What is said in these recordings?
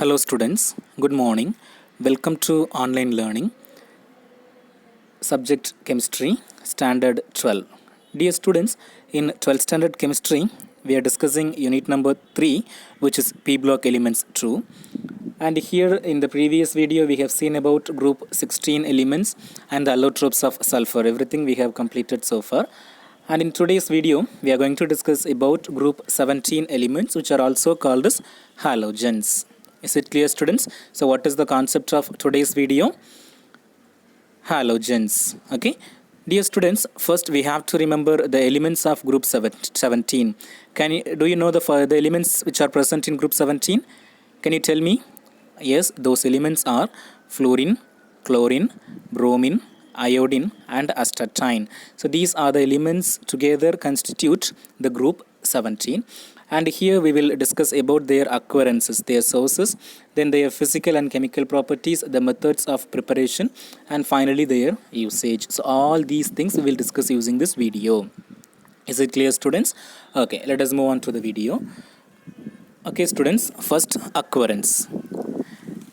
Hello students, good morning. Welcome to online learning. Subject Chemistry, Standard 12. Dear students, in 12th Standard Chemistry, we are discussing unit number 3, which is P block elements 2. And here in the previous video, we have seen about group 16 elements and the allotropes of sulfur. Everything we have completed so far. And in today's video, we are going to discuss about group 17 elements, which are also called as halogens. Is it clear, students? So what is the concept of today's video? Halogens. Okay. Dear students, first we have to remember the elements of group 17. Do you know the elements which are present in group 17? Can you tell me? Yes, those elements are fluorine, chlorine, bromine, iodine and astatine. So these are the elements together constitute the group 17. And here we will discuss about their occurrences, their sources, then their physical and chemical properties, the methods of preparation, and finally their usage. So all these things we will discuss using this video. Is it clear, students? Okay, let us move on to the video. Okay, students, first occurrence.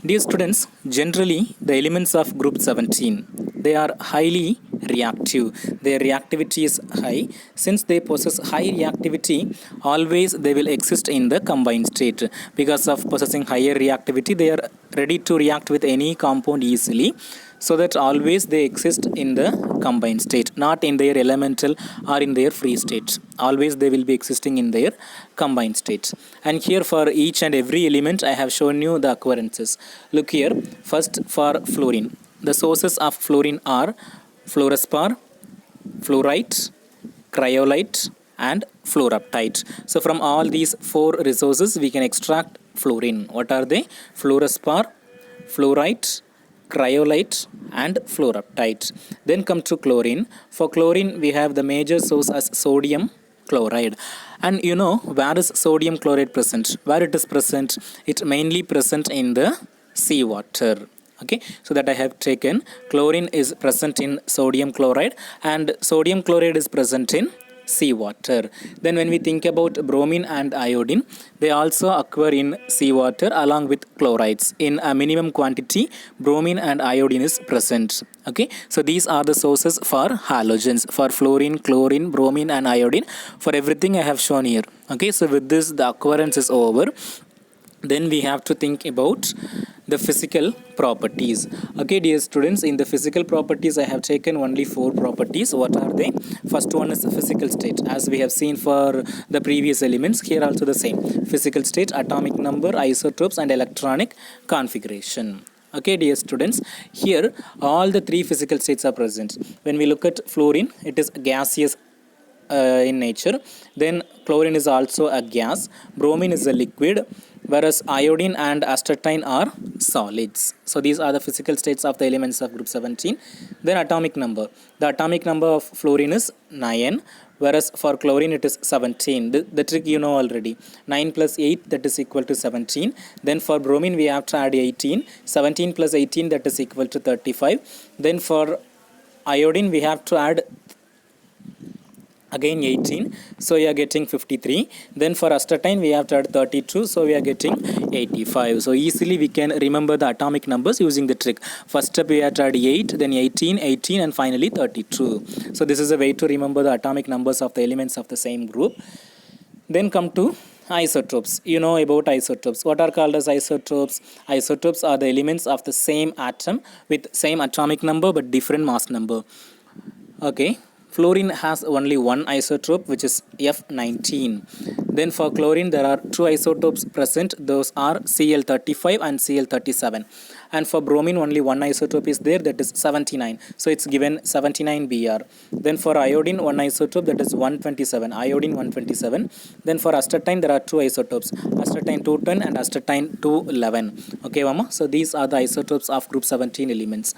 Dear students, generally the elements of group 17, they are highly reactive. Their reactivity is high. Since they possess high reactivity, always they will exist in the combined state. Because of possessing higher reactivity, they are ready to react with any compound easily. So that always they exist in the combined state, not in their elemental or in their free state. Always they will be existing in their combined state. And here for each and every element I have shown you the occurrences. Look here, first for fluorine. The sources of fluorine are fluorspar, fluorite, cryolite and fluoraptite. So from all these four resources we can extract fluorine. What are they? Fluorspar, fluorite, cryolite and fluoraptite. Then come to chlorine. For chlorine we have the major source as sodium chloride. And you know where is sodium chloride present? Where it is present? It mainly present in the seawater. Okay, so that I have taken chlorine is present in sodium chloride and sodium chloride is present in seawater. Then when we think about bromine and iodine, they also occur in seawater along with chlorides. In a minimum quantity, bromine and iodine is present. Okay, so these are the sources for halogens, for fluorine, chlorine, bromine and iodine. For everything I have shown here. Okay, so with this the occurrence is over. Then we have to think about the physical properties. Okay, dear students, in the physical properties I have taken only 4 properties. What are they? First one is the physical state. As we have seen for the previous elements, here also the same. Physical state, atomic number, isotopes and electronic configuration. Okay, dear students, here all the 3 physical states are present. When we look at fluorine, it is gaseous in nature. Then chlorine is also a gas, bromine is a liquid, whereas iodine and astatine are solids. So these are the physical states of the elements of group 17. Then atomic number. The atomic number of fluorine is 9, whereas for chlorine it is 17. The trick you know already. 9 plus 8, that is equal to 17. Then for bromine we have to add 18. 17 plus 18, that is equal to 35. Then for iodine we have to add again 18, so we are getting 53. Then for astatine we have to add 32, so we are getting 85. So easily we can remember the atomic numbers using the trick. First step we have to add 8, then 18, 18 and finally 32. So this is a way to remember the atomic numbers of the elements of the same group. Then come to isotopes. You know about isotopes. What are called as isotopes? Isotopes are the elements of the same atom with same atomic number but different mass number. Okay. Fluorine has only one isotope, which is F19. Then for chlorine there are 2 isotopes present. Those are Cl35 and Cl37. And for bromine only one isotope is there, that is 79. So it's given 79 Br. Then for iodine one isotope, that is 127. Iodine 127. Then for astatine there are 2 isotopes, astatine 210 and astatine 211. Okay, Mama. So these are the isotopes of group 17 elements.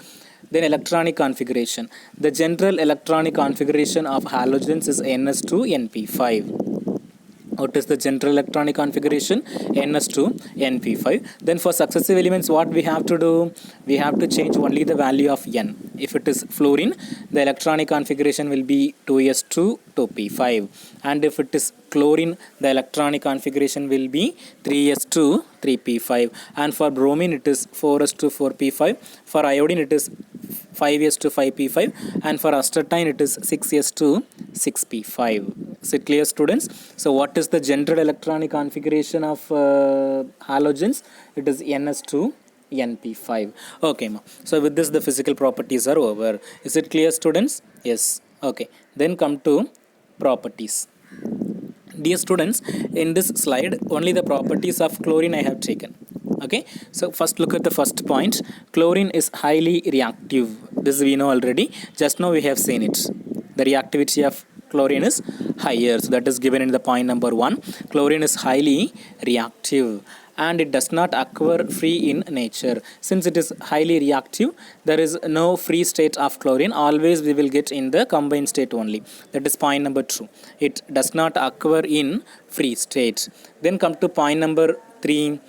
Then electronic configuration. The general electronic configuration of halogens is NS2 NP5. What is the general electronic configuration? ns2 np5. Then for successive elements, what we have to do? We have to change only the value of n. If it is fluorine, the electronic configuration will be 2s2 2p5, and if it is chlorine, the electronic configuration will be 3s2 3p5, and for bromine it is 4s2 4p5. For iodine it is 5s2 5p5, and for astatine it is 6s2 6p5. Is it clear, students? So what is the general electronic configuration of halogens? It is ns2 np5. Okay, so with this the physical properties are over. Is it clear, students? Yes. Okay, then come to properties. Dear students, in this slide only the properties of chlorine I have taken. Okay, so first look at the first point. Chlorine is highly reactive. This we know already, just now we have seen it. The reactivity of chlorine is higher, so that is given in the point number 1. Chlorine is highly reactive and it does not occur free in nature. Since it is highly reactive, there is no free state of chlorine. Always we will get in the combined state only. That is point number 2. It does not occur in free state. Then come to point number 3.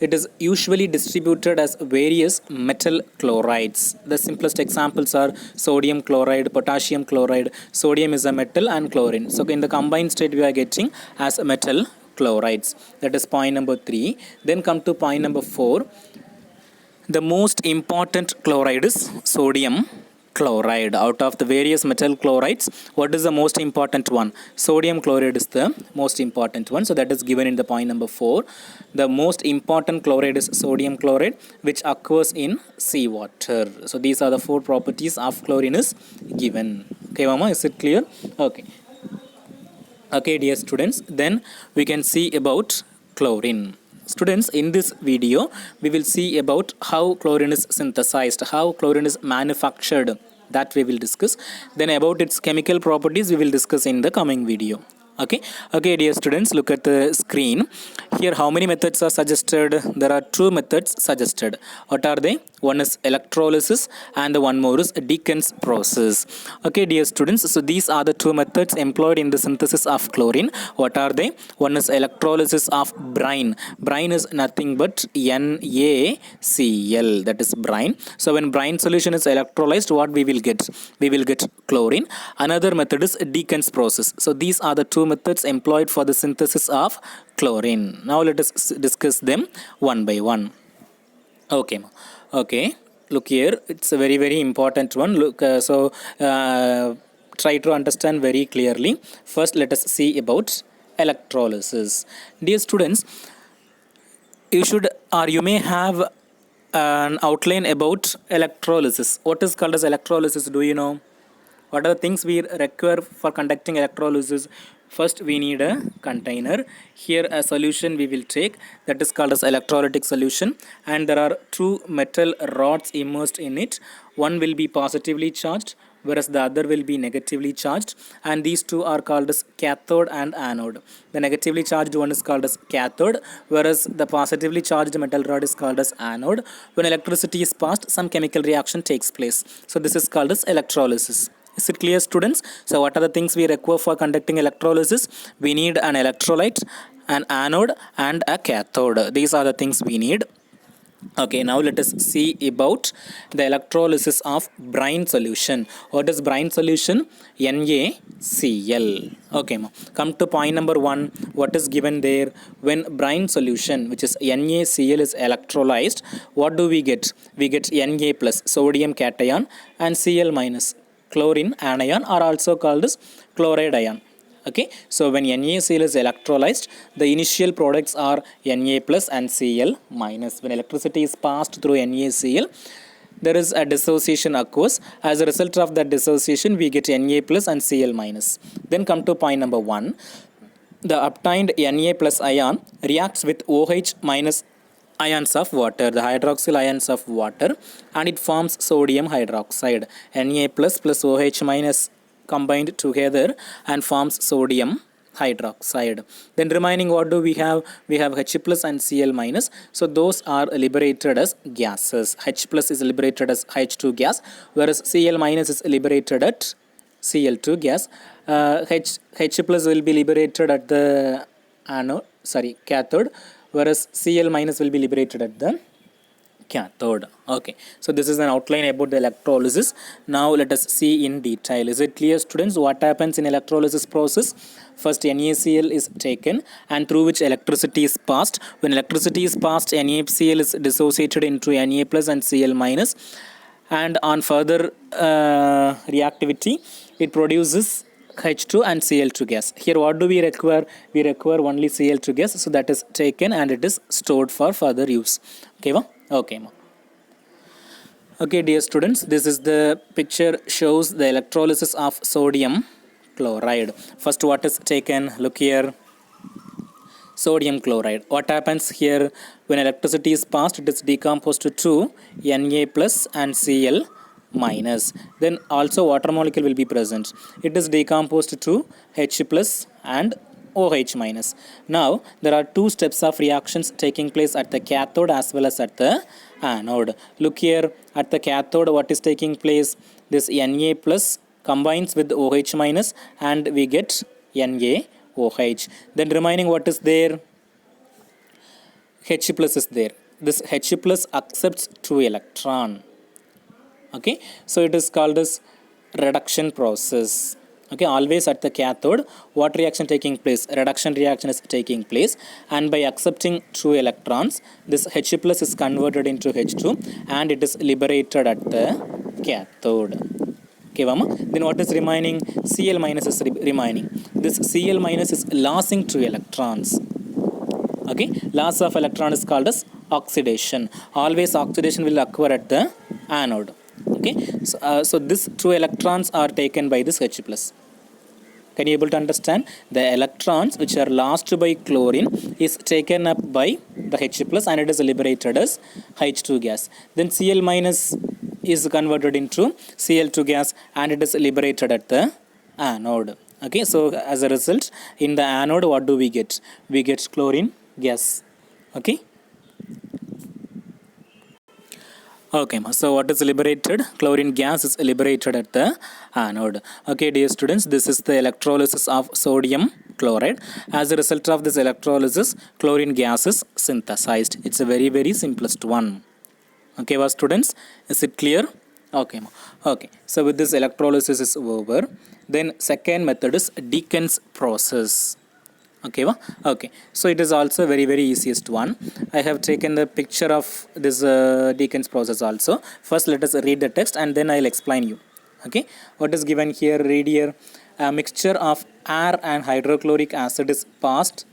It is usually distributed as various metal chlorides. The simplest examples are sodium chloride, potassium chloride. Sodium is a metal and chlorine. So in the combined state we are getting as metal chlorides. That is point number 3. Then come to point number 4. The most important chloride is sodium chloride. Out of the various metal chlorides, what is the most important one? Sodium chloride is the most important one. So that is given in the point number 4. The most important chloride is sodium chloride, which occurs in seawater. So these are the 4 properties of chlorine is given. Okay, mama, is it clear? Okay. Okay, dear students, then we can see about chlorine. Students, in this video we will see about how chlorine is synthesized, how chlorine is manufactured. That we will discuss. Then about its chemical properties we will discuss in the coming video. Okay, dear students, look at the screen. Here how many methods are suggested? There are 2 methods suggested. What are they? One is electrolysis and the one more is Deacon's process. Okay, dear students, so these are the 2 methods employed in the synthesis of chlorine. What are they? One is electrolysis of brine. Brine is nothing but NaCl, that is brine. So when brine solution is electrolyzed, what we will get? We will get chlorine. Another method is Deacon's process. So these are the 2 methods employed for the synthesis of chlorine. Now let us discuss them one by one. Okay, look here, it's a very important one. Look, try to understand very clearly. First let us see about electrolysis. Dear students, you should or you may have an outline about electrolysis. What is called as electrolysis? Do you know? What are the things we require for conducting electrolysis? First we need a container. Here a solution we will take, that is called as electrolytic solution, and there are 2 metal rods immersed in it. One will be positively charged whereas the other will be negatively charged, and these 2 are called as cathode and anode. The negatively charged one is called as cathode, whereas the positively charged metal rod is called as anode. When electricity is passed, some chemical reaction takes place. So this is called as electrolysis. Is it clear, students? So what are the things we require for conducting electrolysis? We need an electrolyte, an anode and a cathode. These are the things we need. Okay, now let us see about the electrolysis of brine solution. What is brine solution? NaCl. Okay, come to point number 1. What is given there? When brine solution, which is NaCl, is electrolyzed, what do we get? We get Na plus, sodium cation, and Cl minus, chlorine anion, are also called as chloride ion. Okay, so when NaCl is electrolyzed, the initial products are Na plus and Cl minus. When electricity is passed through NaCl, there is a dissociation occurs. As a result of that dissociation, we get Na plus and Cl minus. Then come to point number 1. The obtained Na plus ion reacts with OH minus ions of water, the hydroxyl ions of water, and it forms sodium hydroxide. Na plus plus OH minus combined together and forms sodium hydroxide. Then remaining, what do we have? We have H plus and Cl minus. So those are liberated as gases. H plus is liberated as H2 gas, whereas Cl minus is liberated at Cl2 gas. H plus will be liberated at the cathode, whereas Cl minus will be liberated at the cathode. Okay, so this is an outline about the electrolysis. Now let us see in detail. Is it clear, students, what happens in electrolysis process? First, NaCl is taken and through which electricity is passed. When electricity is passed, NaCl is dissociated into Na plus and Cl minus, and on further reactivity it produces H2 and Cl2 gas. Here what do we require? We require only Cl2 gas, so that is taken and it is stored for further use. Okay, ma? Okay, ma. Okay, dear students, this is the picture shows the electrolysis of sodium chloride. First, what is taken? Look here, sodium chloride. What happens here? When electricity is passed, it is decomposed to Na plus and Cl minus. Then also water molecule will be present. It is decomposed to H plus and OH minus. Now there are two steps of reactions taking place at the cathode as well as at the anode. Look here, at the cathode what is taking place? This Na plus combines with OH minus and we get NaOH. Then remaining what is there? H plus is there. This H plus accepts 2 electron. Okay, so it is called as reduction process. Okay, always at the cathode what reaction taking place? Reduction reaction is taking place, and by accepting 2 electrons this H plus is converted into H2 and it is liberated at the cathode. Okay, Vama? Then what is remaining? Cl minus is remaining. This Cl minus is losing 2 electrons. Okay, loss of electron is called as oxidation. Always oxidation will occur at the anode. Okay, so these 2 electrons are taken by this H plus. Can you able to understand? The electrons which are lost by chlorine is taken up by the H plus and it is liberated as H2 gas. Then Cl minus is converted into Cl2 gas and it is liberated at the anode. Okay, so as a result in the anode what do we get? We get chlorine gas. Okay. Okay, so what is liberated? Chlorine gas is liberated at the anode. Okay, dear students, this is the electrolysis of sodium chloride. As a result of this electrolysis, chlorine gas is synthesized. It's a very, very simplest one. Okay, well, students, is it clear? Okay, okay. So with this electrolysis is over. Then second method is Deacon's process. Okay, okay, so it is also very, very easiest one. I have taken the picture of this Deacon's process also. First let us read the text and then I'll explain you. Okay, what is given here? Read here. A mixture of air and hydrochloric acid is passed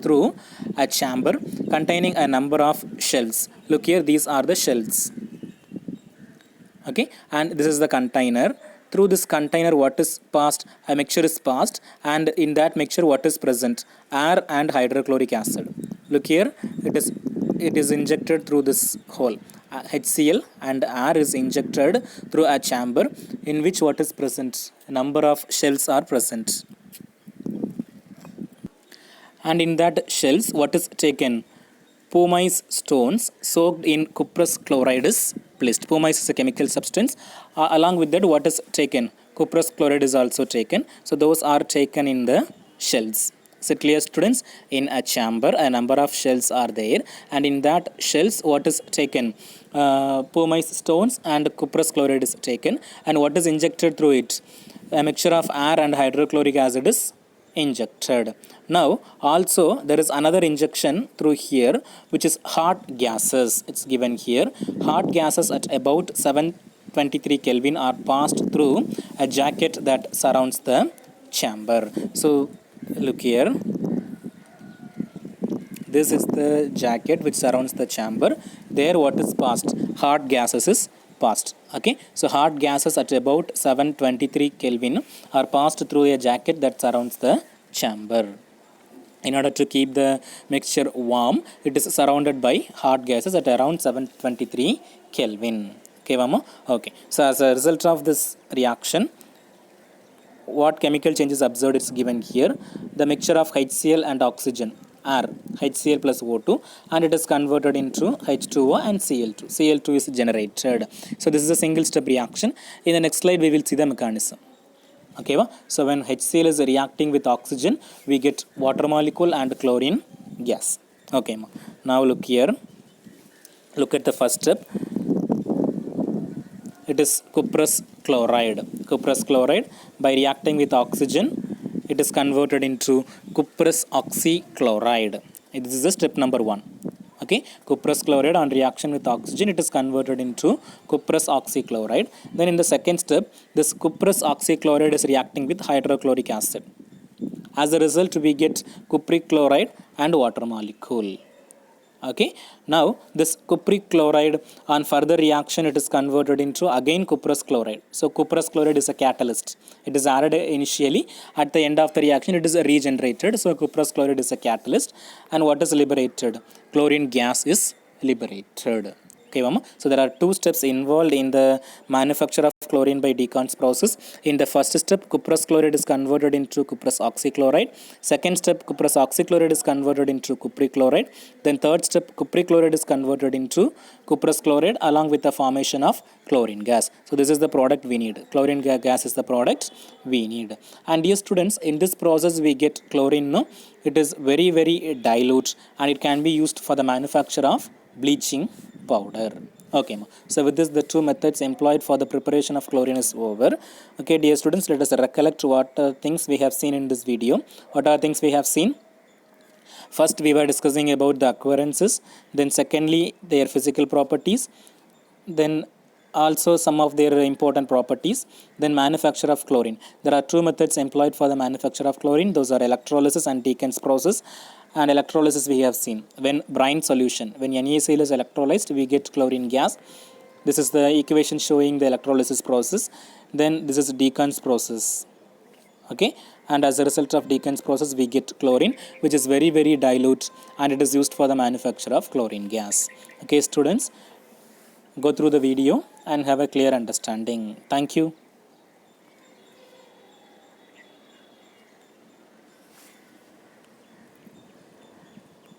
through a chamber containing a number of shells. Look here, these are the shells. Okay, and this is the container. Through this container what is passed? A mixture is passed, and in that mixture what is present? Air and hydrochloric acid. Look here, it is injected through this hole. HCl and air is injected through a chamber in which what is present? A number of shells are present. And in that shells what is taken? Pumice stones soaked in cuprous chloride is placed. Pumice is a chemical substance. Along with that what is taken? Cuprous chloride is also taken. So those are taken in the shells. So clear, students? In a chamber a number of shells are there, and in that shells what is taken? Pumice stones and cuprous chloride is taken, and what is injected through it? A mixture of air and hydrochloric acid is injected. Now also there is another injection through here which is hot gases. It's given here. Hot gases at about 723 Kelvin are passed through a jacket that surrounds the chamber. So look here, this is the jacket which surrounds the chamber. There what is passed? Hot gases is passed. Okay, so hot gases at about 723 Kelvin are passed through a jacket that surrounds the chamber. In order to keep the mixture warm, it is surrounded by hot gases at around 723 Kelvin. Okay, Mama? Okay, so as a result of this reaction, what chemical changes observed is given here. The mixture of HCl and oxygen, air, HCl plus O2, and it is converted into H2O and Cl2. Cl2 is generated. So this is a single step reaction. In the next slide we will see the mechanism. Okay, so when HCl is reacting with oxygen, we get water molecule and chlorine gas. Okay, now look here. Look at the first step. It is cuprous chloride. Cuprous chloride, by reacting with oxygen, it is converted into cuprous oxychloride. This is the step number 1. Okay, cuprous chloride on reaction with oxygen, it is converted into cuprous oxychloride. Then in the second step, this cuprous oxychloride is reacting with hydrochloric acid. As a result, we get cupric chloride and water molecule. Okay, now this cupric chloride on further reaction, it is converted into again cuprous chloride. So cuprous chloride is a catalyst. It is added initially. At the end of the reaction, it is regenerated. So cuprous chloride is a catalyst. And what is liberated? Chlorine gas is liberated. Okay, Mama. So there are 2 steps involved in the manufacture of chlorine by Deacons process. In the first step, cuprous chloride is converted into cuprous oxychloride. Second step, cuprous oxychloride is converted into cupric chloride. Then third step, cupric chloride is converted into cuprous chloride along with the formation of chlorine gas. So this is the product we need. Chlorine gas is the product we need. And dear students, in this process we get chlorine. No, it is very dilute, and it can be used for the manufacture of bleaching powder. Okay, so with this, the 2 methods employed for the preparation of chlorine is over. Okay, dear students, let us recollect what things we have seen in this video. What are things we have seen? First, we were discussing about the occurrences. Then secondly, their physical properties. Then also some of their important properties. Then manufacture of chlorine. There are 2 methods employed for the manufacture of chlorine. Those are electrolysis and Deacons process. And electrolysis we have seen. When brine solution, when NaCl is electrolyzed, we get chlorine gas. This is the equation showing the electrolysis process. Then this is Deacons process. Okay, and as a result of Deacons process, we get chlorine, which is very dilute, and it is used for the manufacture of chlorine gas. Okay, students, go through the video and have a clear understanding. Thank you.